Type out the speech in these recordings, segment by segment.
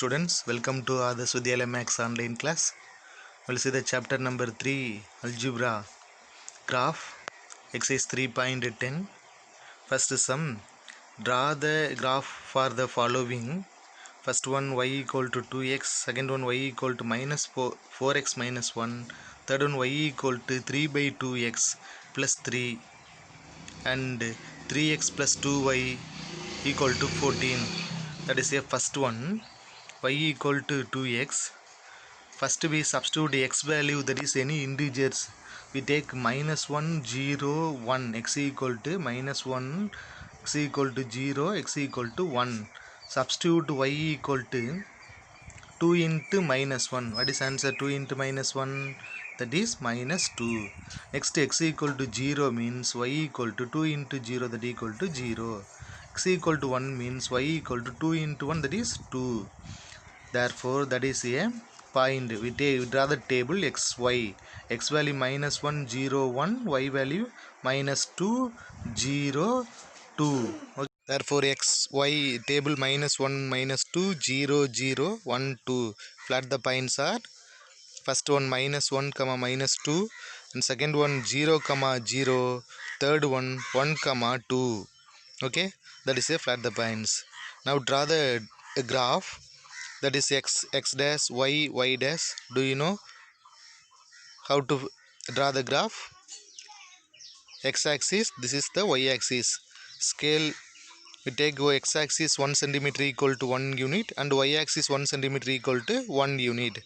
students, welcome to Adarsh Vidyalaya Max online class. We'll see the chapter number 3, Algebra, Graph, exercise 3.10. First sum, draw the graph for the following. First one, y equal to 2x, second one, y equal to minus 4x minus 1, third one, y equal to 3 by 2x plus 3, and 3x plus 2y equal to 14. That is a first one, y equal to 2x. First we substitute x value, that is any integers. We take minus 1, 0, 1, x equal to minus 1, x equal to 0, x equal to 1. Substitute y equal to 2 into minus 1. What is answer? 2 into minus 1, that is minus 2. Next x equal to 0 means y equal to 2 into 0, that equal to 0. X equal to 1 means y equal to 2 into 1, that is 2. Therefore that is a point. We draw the table xy. X value minus 1, 0, 1, y value minus 2, 0, 2. Okay. Therefore xy table minus 1, minus 2, 0, 0, 1, 2. Flat the points are first one minus 1 comma minus 2, and second one 0 comma 0, third one 1 comma 2. Okay, that is a flat the points. Now draw the graph, that is x dash, y dash. Do you know how to draw the graph? X axis, this is the y axis. Scale, we take x axis 1 centimeter equal to 1 unit, and y axis 1 centimeter equal to 1 unit.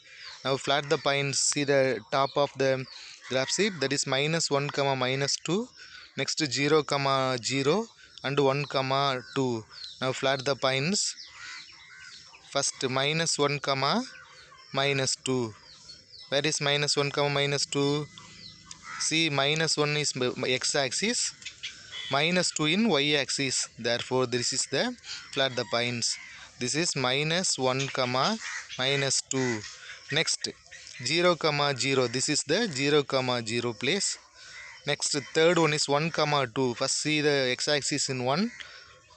Now flat the points. See the top of the graph sheet, that is minus 1 comma minus 2, next 0 comma 0, and 1 comma 2. Now flat the points. First minus 1 comma minus 2. Where is minus 1 comma minus 2? See, minus 1 is x axis, minus 2 in y axis. Therefore this is the flat the points. This is minus 1 comma minus 2. Next 0 comma 0, this is the 0 comma 0 place. Next third one is 1 comma 2. First see the x axis in 1,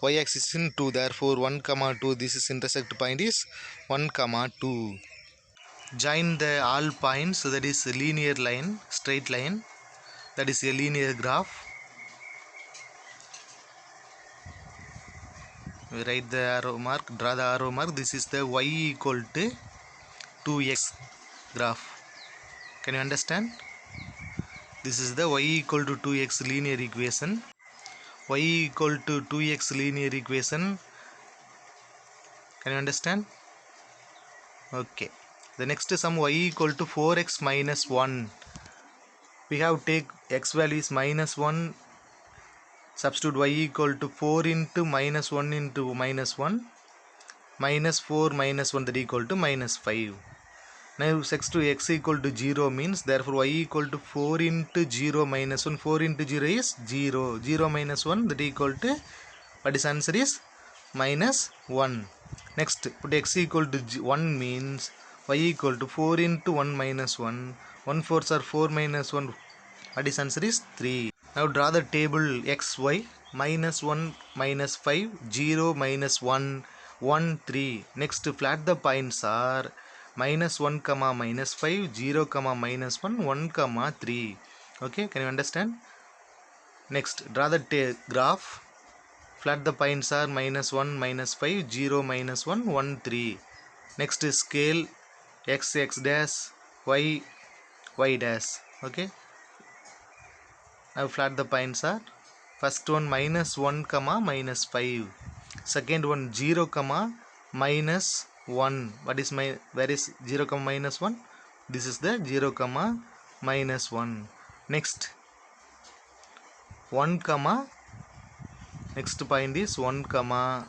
y axis in 2. Therefore 1 comma 2, this is intersect point is 1 comma 2. Join the all points, so that is a linear line, straight line, that is a linear graph. We write the arrow mark, draw the arrow mark. This is the y equal to 2x graph. Can you understand? This is the y equal to 2x linear equation. Y equal to 2x linear equation. Can you understand? Okay. The next sum, y equal to 4x minus 1. We have take x value is minus 1. Substitute y equal to 4 into minus 1 into minus 1. Minus 4 minus 1, that equal to minus 5. Now next to x equal to 0 means, therefore y equal to 4 into 0 minus 1. 4 into 0 is 0. 0 minus 1, that equal to, what is answer is minus 1. Next put x equal to 1 means y equal to 4 into 1 minus 1. 1 4s are 4 minus 1. What is answer is 3. Now draw the table xy. Minus 1 minus 5, 0 minus 1, 1, 3. Next flat the points are minus 1 comma minus 5, 0 comma minus 1, 1 comma 3. Okay, can you understand? Next draw the graph. Flat the points are minus 1 minus 5, 0 minus 1, 1, 3. Next scale x dash, y dash. Okay, now flat the points are first one minus 1 comma minus 5, second one 0 comma minus 1. What is where is 0 comma minus 1? This is the 0 comma minus 1. Next 1 comma, next point is 1 comma,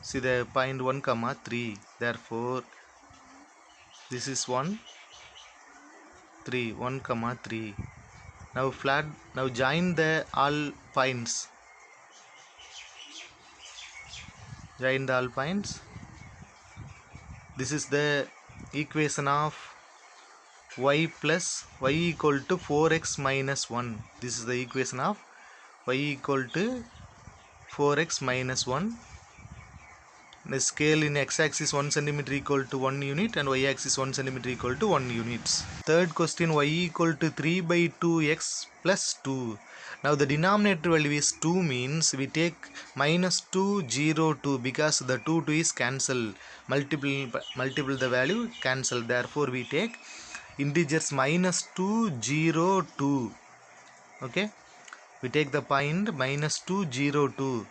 see the point 1 comma 3. Therefore this is 1, 3, 1 comma 3. Now flat, now join the all points. Join the all points. This is the equation of y plus y equal to 4x minus 1. This is the equation of y equal to 4x minus 1. The scale in x-axis 1 centimeter equal to 1 unit and y-axis 1 centimeter equal to 1 units. Third question, y equal to 3 by 2x plus 2. Now the denominator value is 2 means we take minus 2, 0, 2 because the 2 is cancel. Multiple the value cancel. Therefore we take integers minus 2, 0, 2. Okay. We take the point minus 2, 0, 2.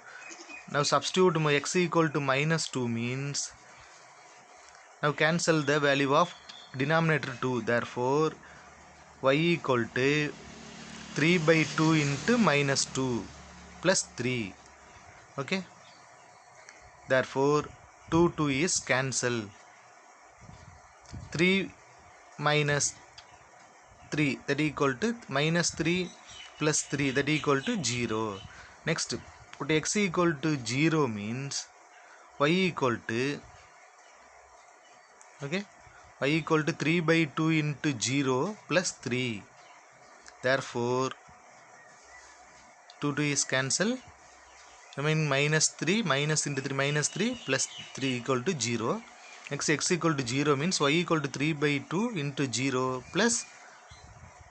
Now substitute x equal to minus 2 means now cancel the value of denominator 2. Therefore y equal to 3 by 2 into minus 2 plus 3. Okay. Therefore 2 is cancel. 3 minus 3 that equal to minus 3 plus 3 that equal to 0. Next put x equal to 0 means y equal to okay y equal to 3 by 2 into 0 plus 3. Therefore 2 is cancel. I mean minus 3 minus into 3 minus 3 plus 3 equal to 0. Next x equal to 0 means y equal to 3 by 2 into 0 plus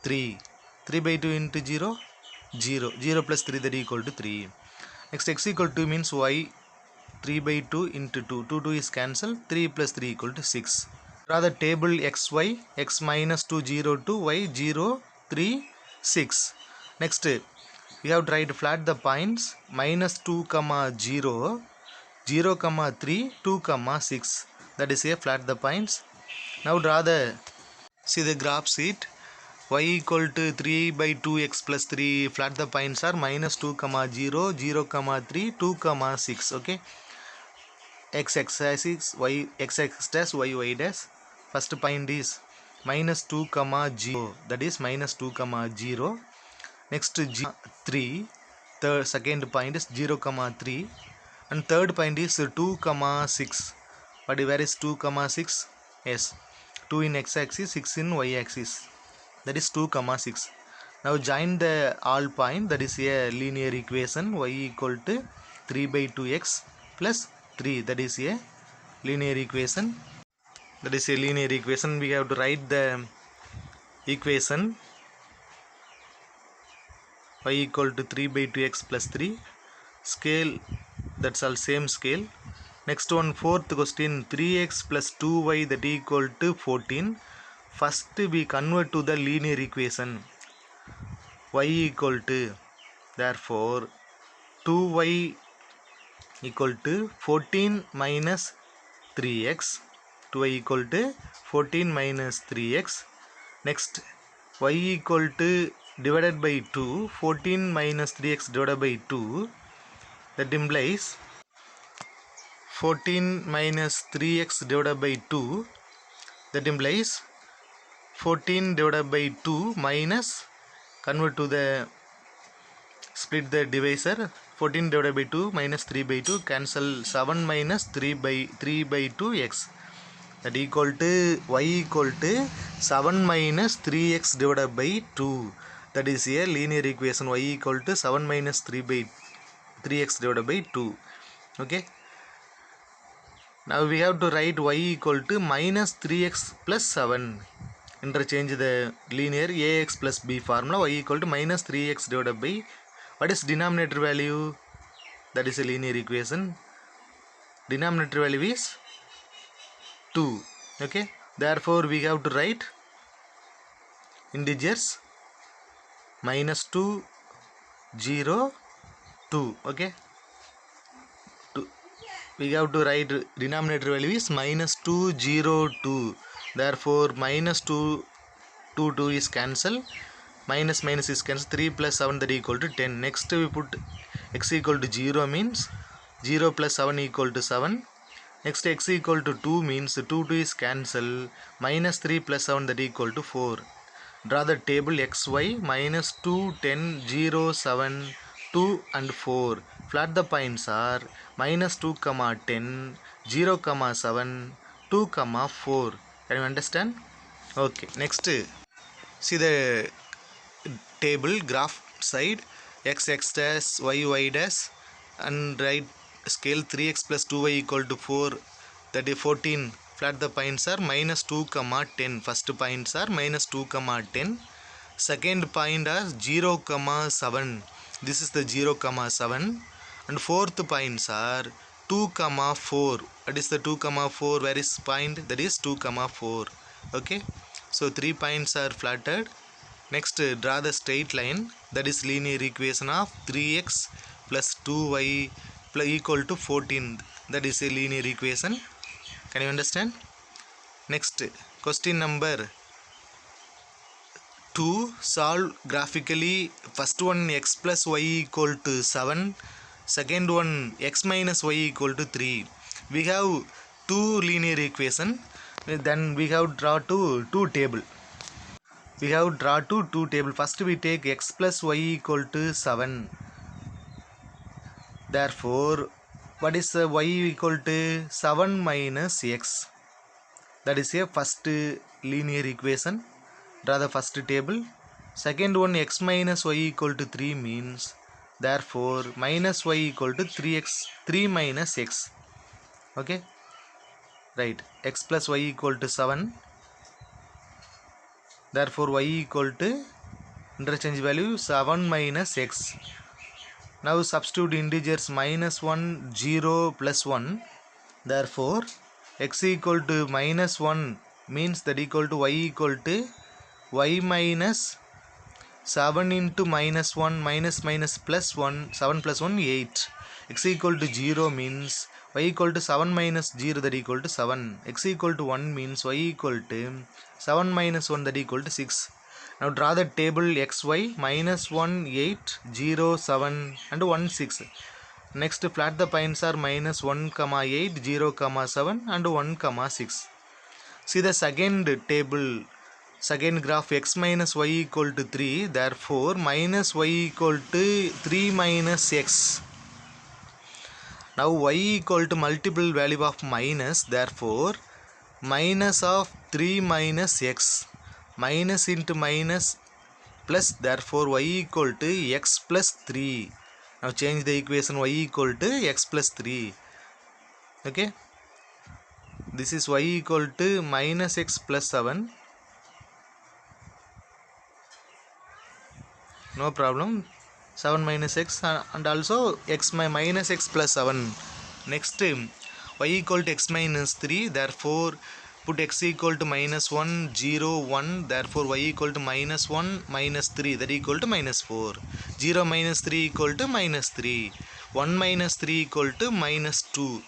3. 3 by 2 into 0 0. 0 plus 3 that equal to 3. Next x equal to 2 means y 3 by 2 into 2. 2 is cancelled. 3 plus 3 equal to 6. Draw the table xy, x minus 2, 0, 2, y 0, 3, 6. Next we have tried to flat the points minus 2, 0, 0, 3, 2, 6. That is a flat the points. Now draw the, see the graph sheet. Y equal to 3 by 2x plus 3. Flat the points are minus 2, 0, 0, 3, 2, 6. Okay. X axis, y x axis dash, y dash. First point is minus 2, 0. That is minus 2, 0. Next 3. Third second point is 0, 3. And third point is 2, 6. But where is 2, 6? Yes. 2 in x axis, 6 in y axis. That is 2, 6. Now join the all point. That is a linear equation. Y equal to 3 by 2x plus 3. That is a linear equation. That is a linear equation. We have to write the equation. Y equal to 3 by 2x plus 3. Scale, that's all same scale. Next one, fourth question, 3x plus 2y that equal to 14. First we convert to the linear equation. Y equal to, therefore 2y equal to 14 minus 3x. 2y equal to 14 minus 3x. Next y equal to divided by 2. 14 minus 3x divided by 2. That implies 14 minus 3x divided by 2. That implies 14 divided by 2 minus, convert to the, split the divisor. 14 divided by 2 minus 3 by 2, cancel 7 minus 3 by 2x. That equal to y equal to 7 minus 3x divided by 2. That is a linear equation. Y equal to 7 minus 3x divided by 2. Okay. Now we have to write y equal to minus 3x plus 7. Interchange the linear ax plus b formula. Y equal to minus 3x divided by, what is denominator value? That is a linear equation. Denominator value is 2. Okay. Therefore we have to write integers minus 2, 0, 2. Okay. We have to write denominator value is minus 2, 0, 2. Therefore minus 2, 2 is cancelled. Minus is cancelled. 3 plus 7 that equal to 10. Next we put x equal to 0 means 0 plus 7 equal to 7. Next x equal to 2 means 2 is cancelled. Minus 3 plus 7 that equal to 4. Draw the table xy minus 2, 10, 0, 7, 2 and 4. Flat the points are minus 2, 10, 0, 7, 2, 4. Can you understand? Okay. Next, see the table graph side, x dash, y dash, and write scale 3x plus 2y equal to 4, that is 14. Flat the points are minus 2 comma 10. First points are minus 2 comma 10. Second point are 0 comma 7. This is the 0 comma 7. And fourth points are 2 comma 4. What is the 2 comma 4? Where is point? That is 2 comma 4. Okay, so 3 points are flatted. Next, draw the straight line, that is linear equation of 3x plus 2y equal to 14. That is a linear equation. Can you understand? Next, question number 2. Solve graphically. First one, x plus y equal to 7. Second one, x minus y equal to 3. We have two linear equation. Then we have draw to two table. We have draw to two table. First we take x plus y equal to 7. Therefore, what is y equal to 7 minus x? That is a first linear equation. Draw the first table. Second one, x minus y equal to 3 means, therefore minus y equal to 3 minus x. Okay, right, x plus y equal to 7. Therefore y equal to interchange value 7 minus x. Now substitute integers minus 1, 0, plus 1. Therefore x equal to minus 1 means that equal to y equal to y minus 7 into minus 1 minus plus 1, 7 plus 1, 8. X equal to 0 means y equal to 7 minus 0, that equal to 7. X equal to 1 means y equal to 7 minus 1, that equal to 6. Now draw the table xy minus 1, 8, 0, 7 and 1, 6. Next, flat the points are minus 1, 8, 0, 7 and 1, 6. See the second table, second graph, x minus y equal to 3. Therefore minus y equal to 3 minus x. Now y equal to multiple value of minus. Therefore minus of 3 minus x. Minus into minus plus. Therefore y equal to x plus 3. Now change the equation, y equal to x plus 3. Okay, this is y equal to minus x plus 7. No problem, 7 minus x and also x minus x plus 7. Next, y equal to x minus 3. Therefore put x equal to minus 1, 0, 1. Therefore y equal to minus 1 minus 3, that equal to minus 4. 0 minus 3 equal to minus 3. 1 minus 3 equal to minus 2.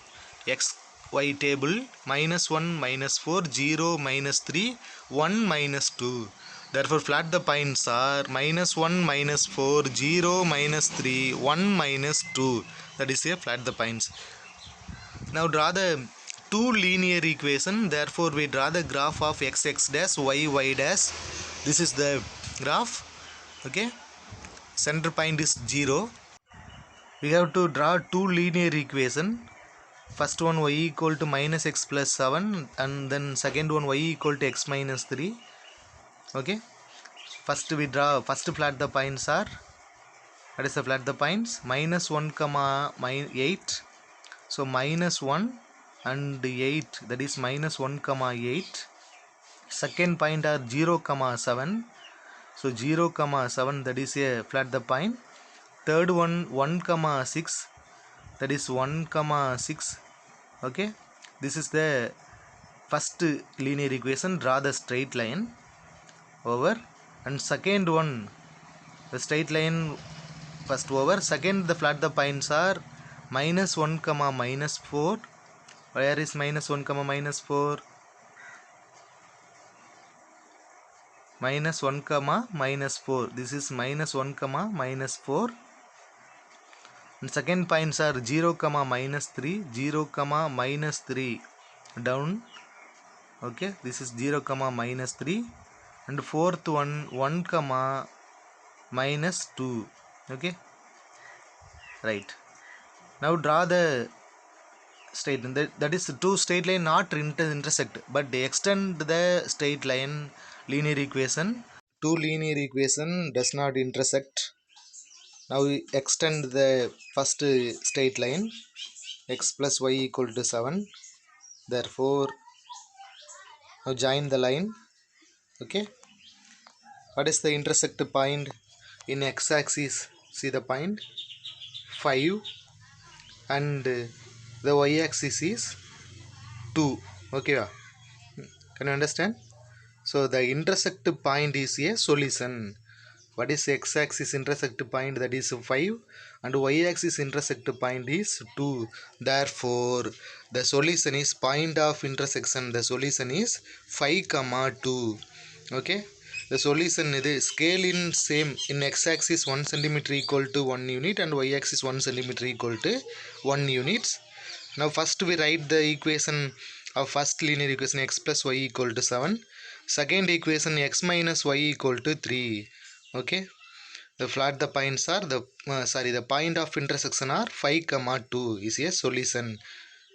X y table minus 1 minus 4, 0 minus 3, 1 minus 2. Therefore flat the points are minus 1 minus 4, 0 minus 3, 1 minus 2. That is a flat the points. Now draw the two linear equation. Therefore we draw the graph of x dash, y dash. This is the graph. Okay, center point is 0. We have to draw two linear equation. First one, y equal to minus x plus 7, and then second one, y equal to x minus 3. Okay, first we draw, first flat the points are, what is the flat the points? Minus 1 comma 8. So minus 1 and 8, that is minus 1 comma 8. Second point are 0 comma 7. So 0 comma 7, that is a flat the point. Third one, 1 comma 6, that is 1 comma 6. Okay, this is the first linear equation. Draw the straight line over, and second one, the straight line first over, second the flat the points are minus 1 comma minus 4. Where is minus 1 comma minus 4? Minus 1 comma minus 4. This is minus 1 comma minus 4. And second points are 0 comma minus 3, 0 comma minus 3 down. Okay, this is 0 comma minus 3. And fourth one, 1 comma minus 2. Okay, right. Now draw the straight line. That is two straight line not intersect, but they extend the straight line linear equation. Two linear equation does not intersect. Now we extend the first straight line. x plus y equal to 7. Therefore, now join the line. Okay, what is the intersect point in x-axis? See the point 5, and the y-axis is 2. Okay, can you understand? So the intersect point is a solution. What is x-axis intersect point? That is 5, and y-axis intersect point is 2. Therefore, the solution is point of intersection. The solution is 5 comma 2. Okay. The solution is scale in same. In x-axis 1 centimeter equal to 1 unit, and y-axis 1 centimeter equal to 1 units. Now first we write the equation of first linear equation, x plus y equal to 7. Second equation, x minus y equal to 3. Okay, the points are the point of intersection are 5 comma 2 is a solution.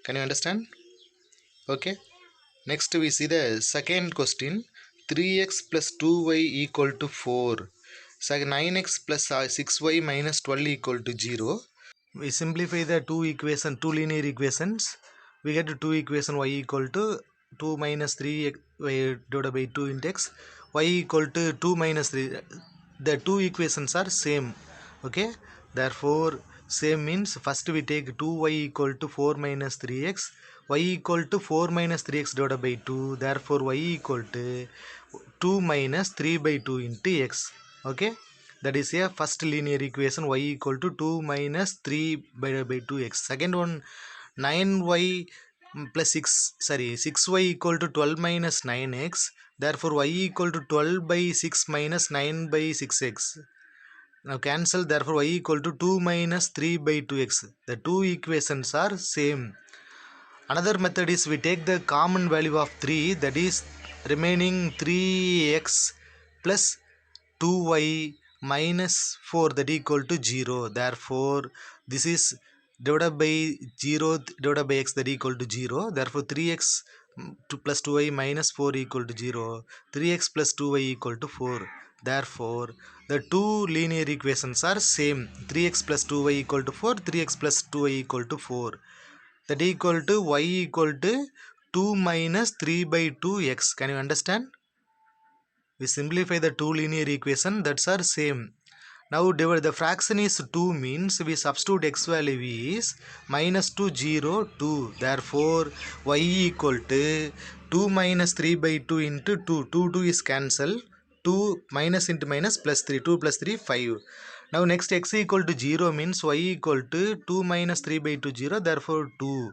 Can you understand? Okay, next we see the second question. 3x plus 2y equal to 4. So 9x plus 6y minus 12 equal to 0. We simplify the two linear equations. We get two equation, y equal to 2 minus 3 y divided by 2 into x, y equal to 2 minus 3. The two equations are same. Okay, therefore same means first we take 2y equal to 4 minus 3x, y equal to 4 minus 3x divided by 2. Therefore y equal to 2 minus 3 by 2 into x. Okay, that is a first linear equation, y equal to 2 minus 3 by 2x. Second one, 9y plus 6y equal to 12 minus 9x. Therefore y equal to 12 by 6 minus 9 by 6x. Now cancel, therefore y equal to 2 minus 3 by 2x. The two equations are same. Another method is we take the common value of 3, that is remaining 3x plus 2y minus 4, that equal to 0. Therefore this is divided by 0 divided by x, that equal to 0. Therefore 3x plus 2y minus 4 equal to 0. 3x plus 2y equal to 4. Therefore the two linear equations are same. 3x plus 2y equal to 4, 3x plus 2y equal to 4. That equal to y equal to 2 minus 3 by 2x. Can you understand? We simplify the two linear equation, that's are same. Now divide the fraction is 2 means we substitute x value is minus 2 0 2. Therefore y equal to 2 minus 3 by 2 into 2. 2 is cancel. 2 minus into minus plus 3. 2 plus 3 5. Now next x equal to 0 means y equal to 2 minus 3 by 2 0. Therefore 2.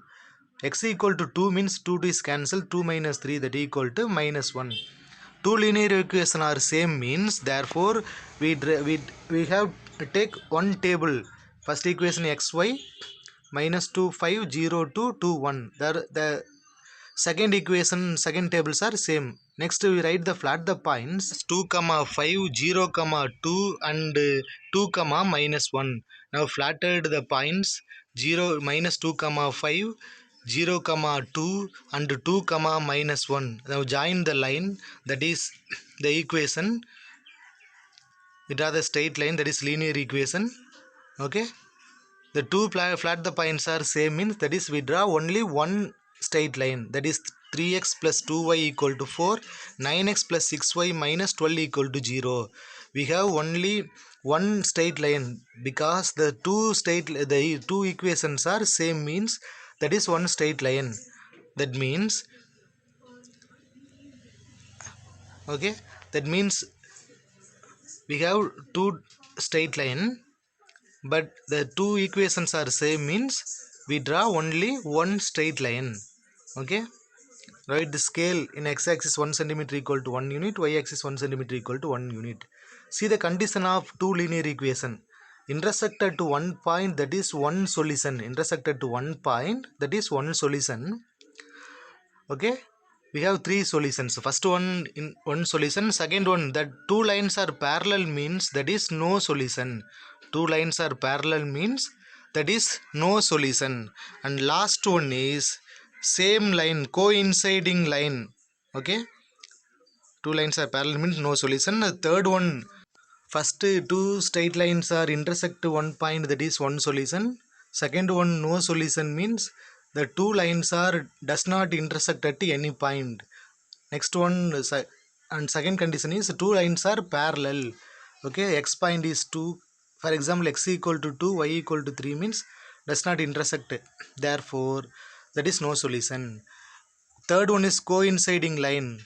X equal to 2 means 2 is cancelled. 2 minus 3, that equal to minus 1. Two linear equations are same means therefore we have to take one table. First equation xy minus 2 5 0 2 2 1. The second equation, second tables are same. Next we write the flat the points 2 comma 5 0 comma 2 and 2 comma minus 1. Now flatted the points 0 minus 2 comma 5 0 comma 2 and 2 comma minus 1. Now join the line, that is the equation. We draw the straight line, that is linear equation. Okay, the two flat the points are same means that is we draw only one straight line, that is 3x plus 2y equal to 4, 9x plus 6y minus 12 equal to 0. We have only one straight line because the two equations are same means that is one straight line. That means okay, that means we have two straight line but the two equations are same means we draw only one straight line. Okay, write the scale in x-axis 1 centimeter equal to 1 unit, y-axis 1 centimeter equal to 1 unit. See the condition of two linear equation. Intersected to one point, that is one solution. Intersected to one point, that is one solution. Okay, we have three solutions. First one in one solution, second one that two lines are parallel means that is no solution. Two lines are parallel means that is no solution. And last one is same line, coinciding line. Okay, two lines are parallel means no solution. The third one, first two straight lines are intersect to one point, that is one solution. Second one, no solution means the two lines are does not intersect at any point. Next one, and second condition is two lines are parallel. Okay, x point is 2. For example, x equal to 2, y equal to 3 means does not intersect. Therefore, that is no solution. Third one is coinciding line.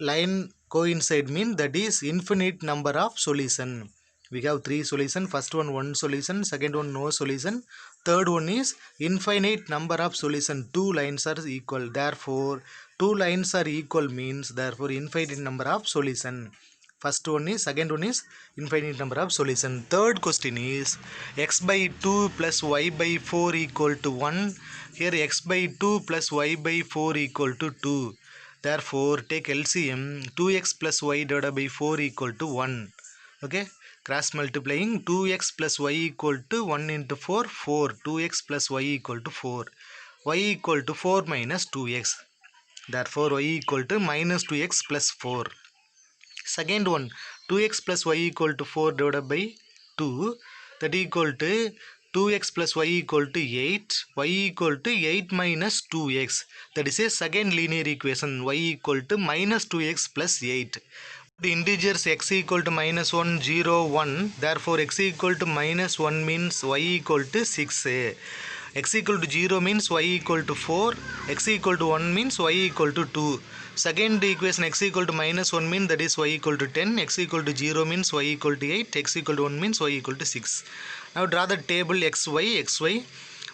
Line coincide mean that is infinite number of solution. We have three solution. First one solution, second one no solution, third one is infinite number of solution. Two lines are equal, therefore two lines are equal means therefore infinite number of solution. First one is, second one is infinite number of solution. Third question is x by 2 plus y by 4 equal to 1. Here x by 2 plus y by 4 equal to 2. Therefore take LCM, 2x plus y divided by 4 equal to 1. Okay, cross multiplying 2x plus y equal to 1 into 4, 4. 2x plus y equal to 4. Y equal to 4 minus 2x. Therefore y equal to minus 2x plus 4. Second one, 2x plus y equal to 4 divided by 2, that equal to 2x plus y equal to 8, y equal to 8 minus 2x. That is a second linear equation, y equal to minus 2x plus 8. The integers x equal to minus 1, 0, 1. Therefore x equal to minus 1 means y equal to 6. X equal to 0 means y equal to 4. X equal to 1 means y equal to 2. Second equation x equal to minus 1 means that is y equal to 10. X equal to 0 means y equal to 8. X equal to 1 means y equal to 6. Now draw the table xy.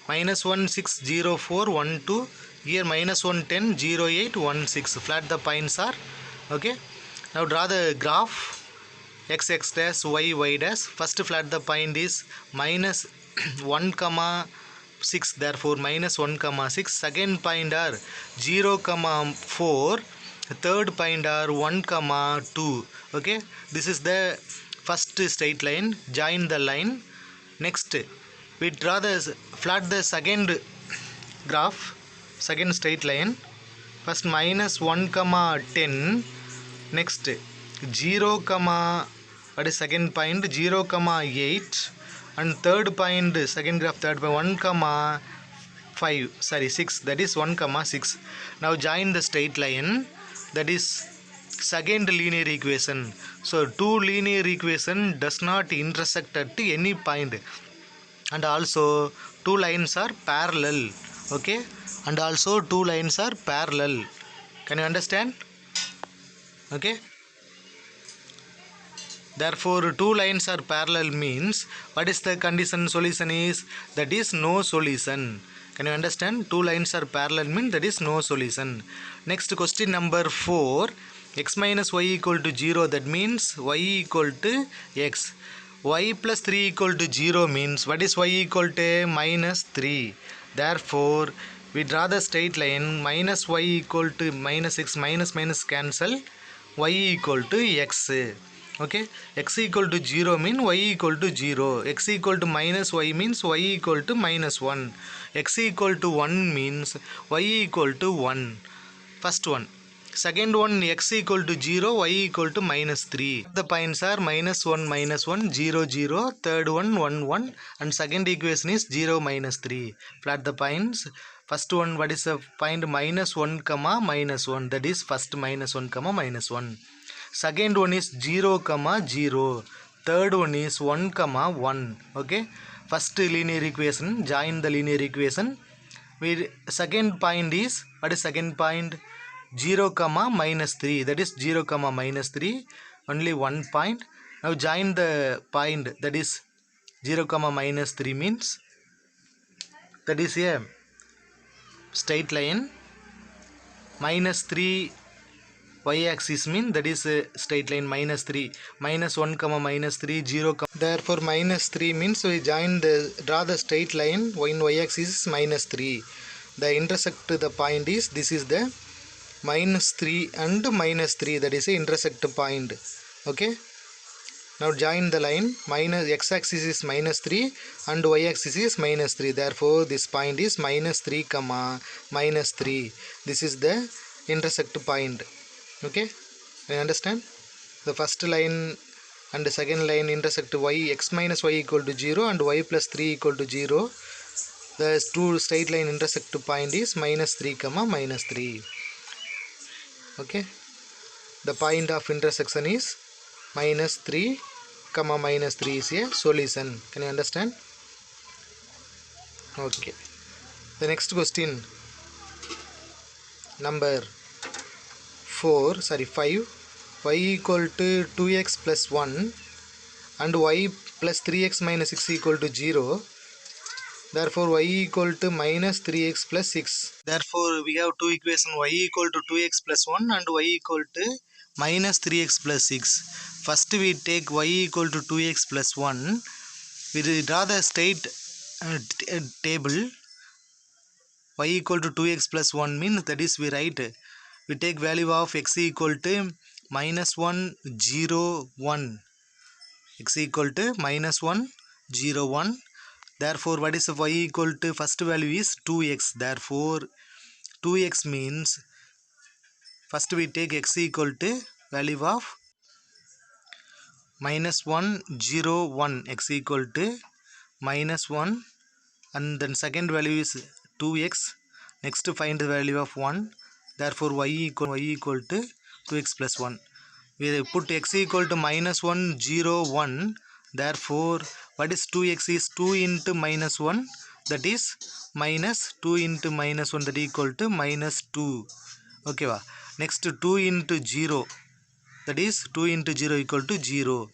Minus 1, 6, 0, 4, 1, 2. Here minus 1, 10, 0, 8, 1, 6. Flat the points are. Okay. Now draw the graph x dash y dash. First flat the point is minus 1 comma 6, therefore minus 1 comma 6. Second point are 0 comma 4. Third point are 1 comma 2. Okay, this is the first straight line. Join the line. Next we draw the flat the second graph, second straight line. First minus 1 comma 10. Next 0 comma, what is second point, 0 comma 8, and third point, second graph, third point 1 comma 6, that is 1 comma 6. Now join the straight line, that is second linear equation. So two linear equation does not intersect at any point, and also two lines are parallel. Okay, and also two lines are parallel. Can you understand? Okay, therefore two lines are parallel means what is the condition? Solution is, that is no solution. Can you understand? Two lines are parallel means that is no solution. Next question number 4, x minus y equal to 0, that means y equal to x. Y plus 3 equal to 0 means what is y equal to? Minus 3. Therefore we draw the straight line, minus y equal to minus x, minus cancel, y equal to x. Okay, x equal to 0 means y equal to 0. X equal to minus y means y equal to minus 1. X equal to 1 means y equal to 1. First one. Second one, x equal to 0, y equal to minus 3. The points are minus 1, 0, 0. Third one, 1, 1. And second equation is 0, minus 3. Plot the points. First one, what is the point? Minus 1, comma, minus 1. That is first minus 1, comma, minus 1. Second one is 0, comma, 0. Third one is 1, comma, 1. Okay. First linear equation. Join the linear equation. Second point is, what is second point? 0 comma minus 3, that is 0 comma minus 3, only one point. Now join the point, that is 0 comma minus 3 means that is a straight line. Minus 3 y axis mean that is a straight line, minus 3, minus 1 comma minus 3, 0 comma. Therefore minus 3 means we draw the straight line when y axis is minus 3. The intersect the point is, this is the minus 3 and minus 3, that is a intersect point. Okay, now join the line. Minus x axis is minus 3 and y axis is minus 3, therefore this point is minus 3 comma minus 3. This is the intersect point. Okay, I understand. The first line and the second line intersect y, x minus y equal to 0 and y plus 3 equal to 0. The two straight line intersect point is minus 3 comma minus 3. Okay, the point of intersection is minus 3 comma minus 3 is a solution. Can you understand? Okay, the next question number 5, y equal to 2x plus 1 and y plus 3x minus 6 equal to 0. Therefore y equal to minus 3x plus 6. Therefore we have two equations, y equal to 2x plus 1 and y equal to minus 3x plus 6. First we take y equal to 2x plus 1. We draw the straight table. Y equal to 2x plus 1 means, that is we write, we take value of x equal to minus 1 0 1, x equal to minus 1 0 1. Therefore what is y equal to, first value is 2x. Therefore 2x means first we take x equal to value of minus 1 0 1, x equal to minus 1, and then second value is 2x. Next find the value of 1. Therefore y equal to 2x plus 1. We put x equal to minus 1 0 1. Therefore what is 2x is 2 into minus 1, that is minus 2 into minus 1, that equal to minus 2. Okay va. Next 2 into 0, that is 2 into 0 equal to 0.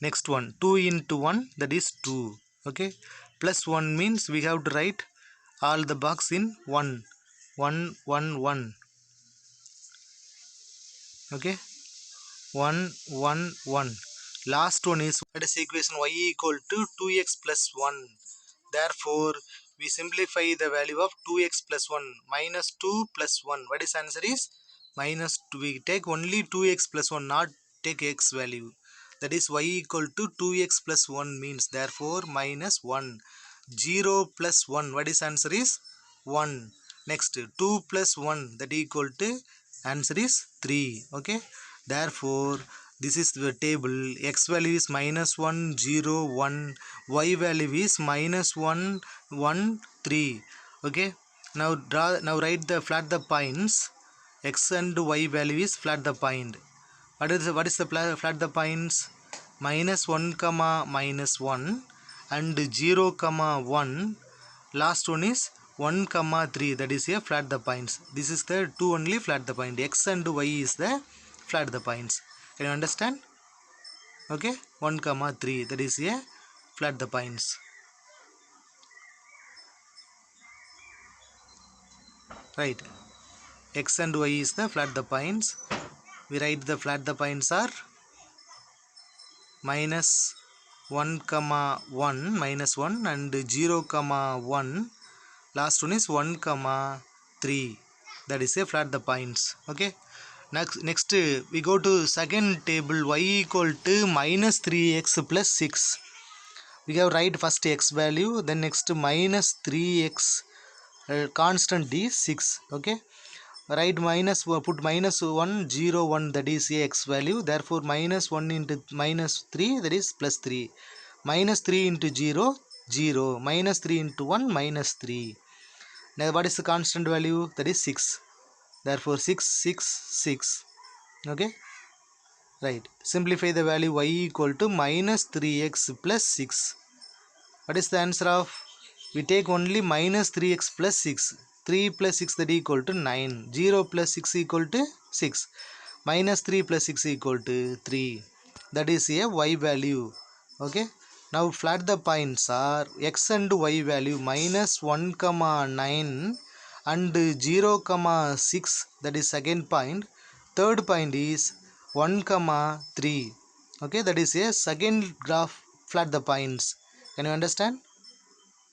Next one 2 into 1, that is 2. Okay, plus 1 means we have to write all the box in 1 1 1 1. Okay, 1 1 1. Last one is, what is equation y equal to 2x plus 1. Therefore we simplify the value of 2x plus 1, minus 2 plus 1. What is answer is minus 2. We take only 2x plus 1, not take x value. That is y equal to 2x plus 1 means, therefore minus 1. 0 plus 1, what is answer is 1. Next 2 plus 1, that equal to answer is 3. Okay, therefore this is the table. X value is minus 1 0 1, y value is minus 1 1 3. Okay, now write the flat the points. X and y value is flat the point. What is the flat the points? Minus 1 comma minus 1 and 0 comma 1. Last one is 1 comma 3, that is a flat the points. This is the two only flat the point. X and y is the flat the points. Can you understand? Okay, 1 comma 3, that is a flat the points. Right, x and y is the flat the points. We write the flat the points are minus 1 comma 1, minus 1 and 0 comma 1. Last one is 1 comma 3, that is a flat the points. Okay, next we go to second table, y equal to minus 3x plus 6. We have write first x value, then next minus 3x, constant is 6. Okay, write minus, put minus 1 0 1, that is a x value. Therefore minus 1 into minus 3, that is plus 3. Minus 3 into 0 0, minus 3 into 1 minus 3. Now what is the constant value? That is 6. Therefore 6 6 6. Okay, right, simplify the value y equal to minus 3x plus 6. What is the answer of? We take only minus 3x plus 6. 3 plus 6, that equal to 9. 0 plus 6 equal to 6. Minus 3 plus 6 equal to 3. That is a y value. Okay, now flat the points are x and y value minus 1 comma 9 and 0 comma 6, that is second point. Third point is 1 comma 3. Okay, that is a second graph flat the points. Can you understand?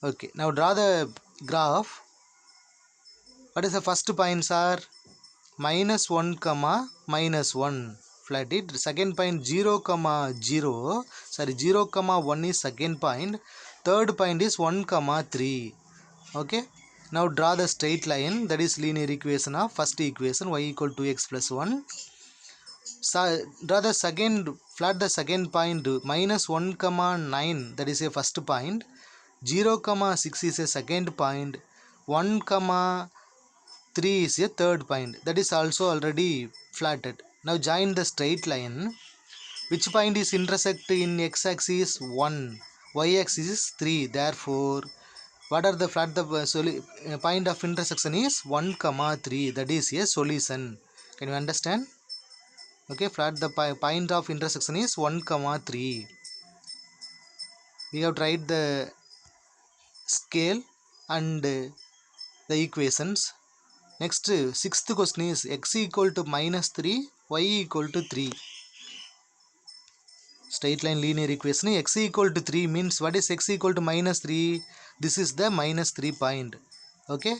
Okay, now draw the graph. What is the first points are minus 1 comma minus 1, flat it. Second point 0 comma 0, 0 comma 1 is second point. Third point is 1 comma 3. Okay, now draw the straight line, that is linear equation of first equation, y equal to x plus 1. Draw the second, flat the second point, minus 1 comma 9, that is a first point, 0 comma 6 is a second point, 1 comma 3 is a third point, that is also already flatted. Now join the straight line. Which point is intersect in x-axis? 1, y-axis is 3. Therefore, what are the flat the point of intersection is 1 comma 3, that is a solution. Can you understand? Okay, flat the point of intersection is 1 comma 3. We have tried the scale and the equations. Next, sixth question is x equal to minus 3, y equal to 3. Straight line linear equation. X equal to 3 means what is x equal to minus 3? This is the minus 3 point. Okay.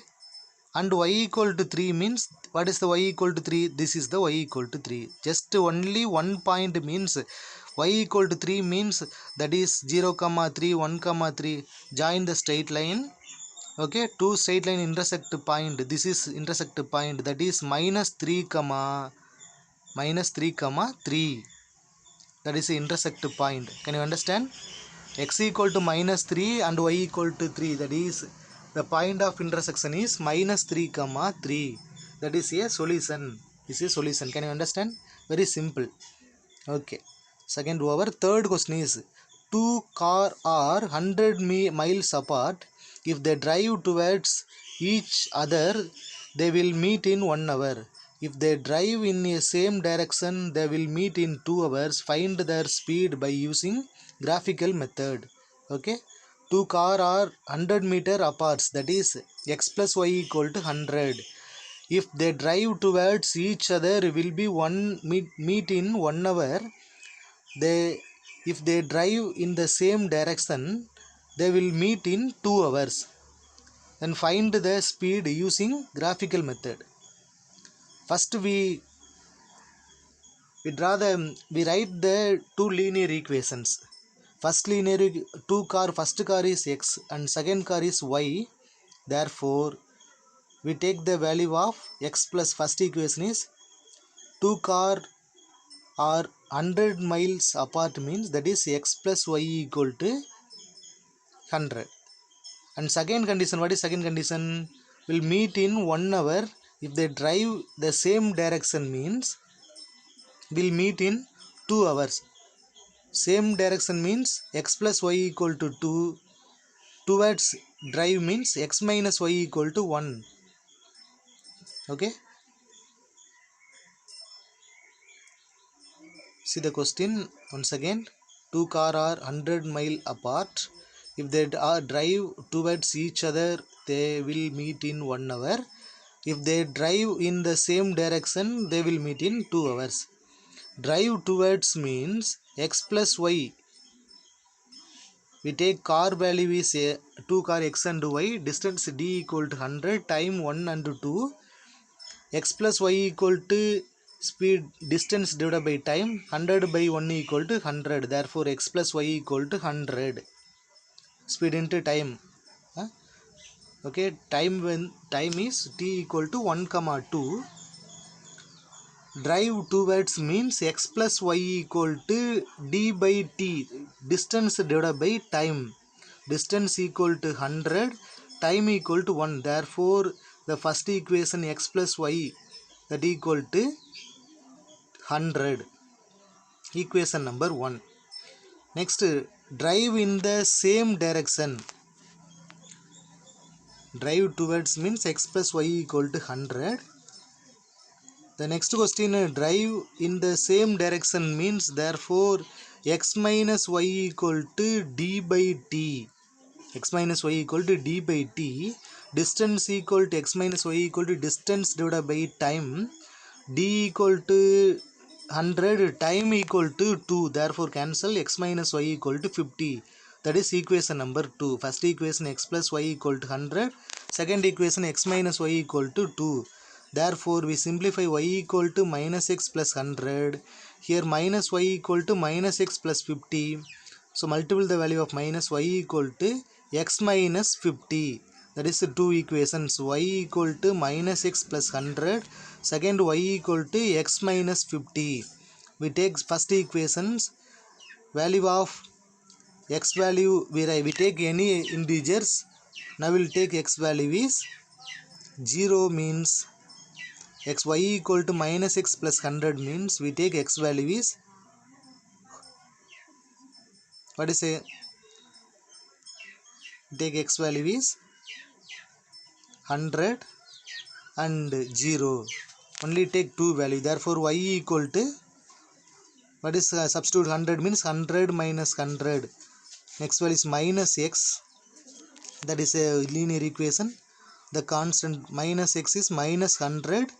And y equal to 3 means what is the y equal to 3? This is the y equal to 3. Just only one point means y equal to 3 means that is 0 comma 3, 1 comma 3. Join the straight line. Okay, two straight line intersect point. This is intersect point, that is minus 3 comma 3. That is the intersect point. Can you understand? X equal to minus 3 and y equal to 3, that is the point of intersection is minus 3 comma 3. That is a solution. This is a solution. Can you understand? Very simple. Okay. Second over. Third question is, two cars are 100 miles apart. If they drive towards each other, they will meet in 1 hour. If they drive in the same direction, they will meet in 2 hours. Find their speed by using graphical method. Okay. Two cars are 100 meter apart, that is x plus y equal to 100. If they drive towards each other, will be meet in 1 hour. If they drive in the same direction, they will meet in 2 hours. Then find the speed using graphical method. First we write the two linear equations. First car is x and second car is y. Therefore, we take the value of x plus first equation is two car are 100 miles apart means that is x plus y equal to 100. And second condition, what is second condition? Will meet in 1 hour. If they drive the same direction means will meet in 2 hours. Same direction means x plus y equal to 2. Towards drive means x minus y equal to 1. Okay. See the question once again. Two cars are 100 miles apart. If they drive towards each other, they will meet in 1 hour. If they drive in the same direction, they will meet in 2 hours. Drive towards means x plus y. We take car value is a 2 car x and y. Distance d equal to 100 time 1 and 2. X plus y equal to speed distance divided by time. 100 by 1 equal to 100. Therefore, x plus y equal to 100. Speed into time. Okay, time is t equal to 1 comma 2. Drive towards means x plus y equal to d by t. Distance divided by time. Distance equal to 100. Time equal to 1. Therefore, the first equation x plus y that equal to 100. Equation number 1. Next, drive in the same direction. Drive towards means x plus y equal to 100. The next question, drive in the same direction means therefore x minus y equal to d by t. X minus y equal to d by t. Distance equal to x minus y equal to distance divided by time. D equal to 100, time equal to 2. Therefore cancel x minus y equal to 50. That is equation number 2. First equation x plus y equal to 100. Second equation x minus y equal to 2. Therefore we simplify y equal to minus x plus 100. Here minus y equal to minus x plus 50. So multiply the value of minus y equal to x minus 50. That is the two equations. Y equal to minus x plus 100. Second y equal to x minus 50. We take first equations, value of x value, we take any integers. Now we'll take x value is 0 means x, y equal to minus x plus 100 means we take x value is, what is a, take x value is 100 and 0, only take two value, therefore y equal to, what is substitute 100 means 100 minus 100, next value is minus x, that is a linear equation. The constant minus x is minus 100,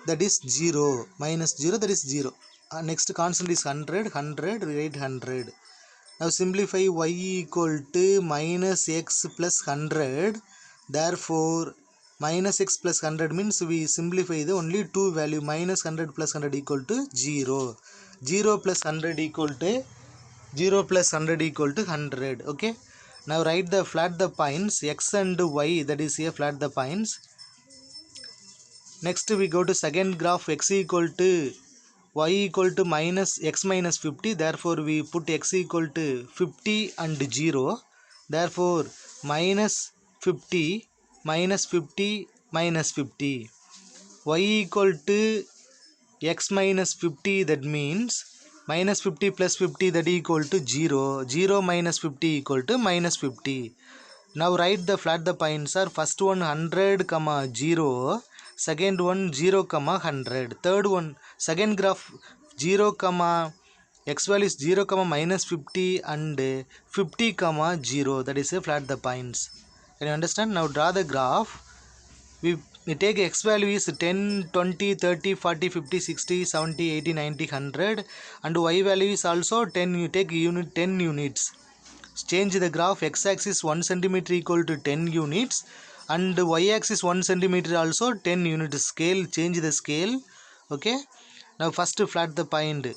that is 0, minus 0, that is 0. Next constant is 100, 100, we write 100. Now simplify y equal to minus x plus 100, therefore minus x plus 100 means we simplify the only two value, minus 100 plus 100 equal to 0, 0 plus 100 equal to 0 plus 100 equal to 100. Okay, now write the flat the points x and y, that is here flat the points. Next we go to second graph, x equal to y equal to minus x minus 50, therefore we put x equal to 50 and 0, therefore minus 50 minus 50 minus 50, y equal to x minus 50, that means minus 50 plus 50, that equal to 0, 0 minus 50 equal to minus 50. Now write the flat the points are, first one 100 comma 0, second one 0 comma 100, third one second graph 0 comma x value is 0 comma minus 50 and 50 comma 0, that is a flat the points. Can you understand? Now draw the graph. We take x value is 10, 20, 30, 40, 50, 60, 70, 80, 90, 100, and y value is also 10. You take unit 10 units. Change the graph, x axis 1 centimeter equal to 10 units and y axis 1 centimeter also 10 units. Scale, change the scale. Okay, now first flat the point.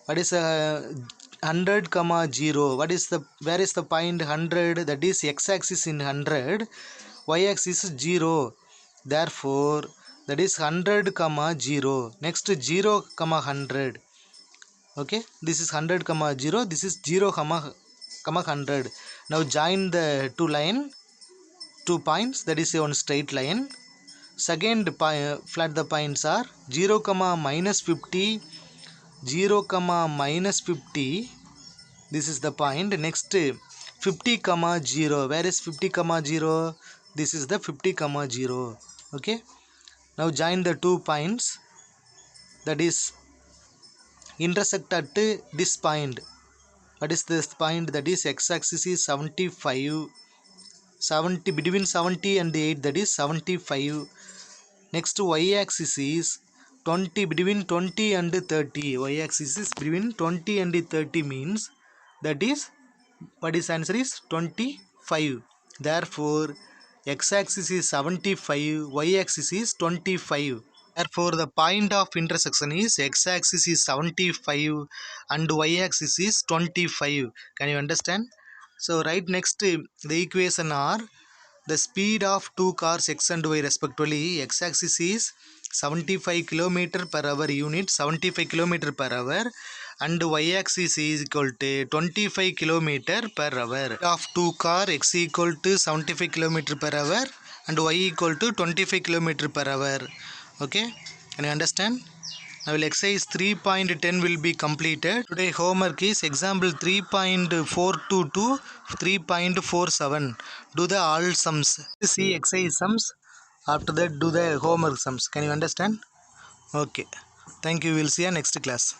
What is 100 comma 0, what is the, where is the point 100, that is x axis in 100, y axis is 0, therefore that is 100 comma 0, next 0 comma 100. Okay, this is 100 comma 0, this is 0 comma 100. Now join the two points, that is one straight line. Second flat the points are 0 comma minus 50, 0 comma minus 50, this is the point. Next 50 comma 0, where is 50 comma 0, this is the 50 comma 0. Okay, now join the two points, that is intersect at this point. What is this point, that is x axis is 75, 70, between 70 and 8, that is 75. Next y axis is 20, between 20 and 30, y axis is between 20 and 30 means, that is, what is answer is 25. Therefore x axis is 75, y axis is 25. Therefore the point of intersection is x axis is 75 and y axis is 25. Can you understand? So write next the equation are, the speed of two cars x and y respectively, x axis is 75 km per hour unit, 75 km per hour, and y axis is equal to 25 km per hour. Of two car x equal to 75 km per hour and y equal to 25 km per hour. Okay, can you understand? Now exercise 3.10 will be completed. Today homework is example 3.4 to 3.47. Do the all sums. See exercise sums. After that do the homework sums. Can you understand? Okay. Thank you. We will see you next class.